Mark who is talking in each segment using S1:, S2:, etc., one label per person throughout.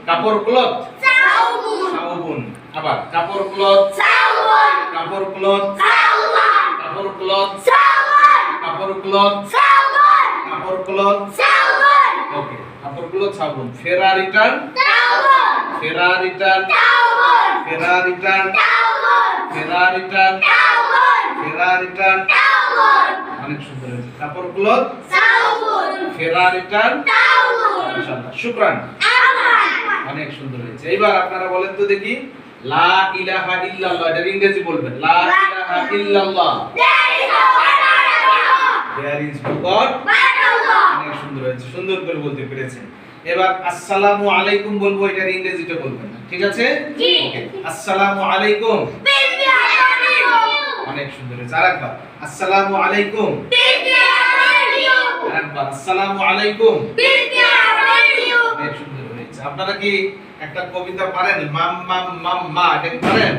S1: কাপড় ক্লথ
S2: সাউবুন
S1: সাউবুন আবার কাপড় ক্লথ
S2: সাউবুন
S1: কাপড় ক্লথ
S2: সাউবুন
S1: কাপড় ক্লথ
S2: সাউবুন
S1: কাপড় ক্লথ
S2: সাউবুন
S1: কাপড় ক্লথ
S2: সাউবুন
S1: ওকে কাপড় ক্লথ সাবুন ফেরা রিটার্ন
S2: সাউবুন
S1: ফেরা রিটার্ন
S2: সাউবুন
S1: ফেরা রিটার্ন
S2: সাউবুন
S1: ফেরা রিটার্ন
S2: সাউবুন
S1: ফেরা রিটার্ন
S2: সাউবুন
S1: অনেক সুন্দর হয়েছে কাপড় ক্লথ
S2: সাউবুন
S1: ফেরা রিটার্ন
S2: সাউবুন
S1: মাশাআল্লাহ শুকরান অনেক সুন্দর হয়েছে এইবার আপনারা বলেন তো দেখি লা ইলাহা ইল্লাল্লাহ এটা ইংরেজি বলবেন লা ইলাহা ইল্লাল্লাহ দেয়ার ইজ নো গড অনেক সুন্দর হয়েছে সুন্দর করে বলতে পেরেছেন এবার আসসালামু আলাইকুম বলবো এটার ইংরেজিটা বলবেন না ঠিক আছে
S2: জি।
S1: ওকে আসসালামু আলাইকুম অনেক সুন্দর হয়েছে আরেকবার আসসালামু আলাইকুম আরেকবার আসসালামু আলাইকুম অনেক সুন্দর হয়েছে আপনারা কি একটা কবিতা পারেন মাম মাম মাম মা এটা কি পারেন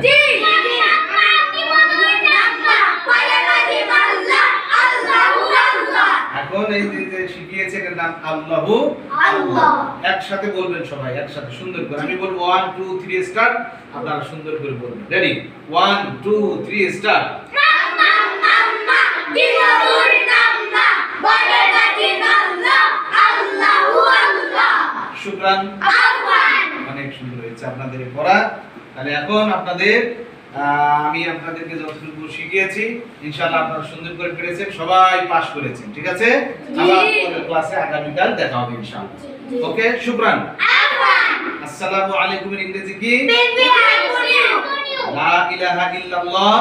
S1: এখন এই যে শিখিয়েছে এটার নাম আল্লাহু
S2: আল্লাহ।
S1: একসাথে বলবেন সবাই একসাথে সুন্দর করে আমি বলবো 1 2 3 স্টার্ট আপনারা সুন্দর করে বলবেন রেডি 1 2 3 স্টার্ট শুকরান অনেক সুন্দর হয়েছে আপনাদের এই পড়া তাহলে এখন আপনাদের আমি আপনাদেরকে যতটুকু শিখিয়েছি ইনশাআল্লাহ আপনারা সুন্দর করে পেরেছেন সবাই পাস করেছেন ঠিক আছে আবার পরের ক্লাসে আগামীকাল দেখা হবে ইনশাআল্লাহ ওকে শুকরান আসসালামু আলাইকুম এর ইংরেজি কি লা ইলাহা ইল্লাল্লাহ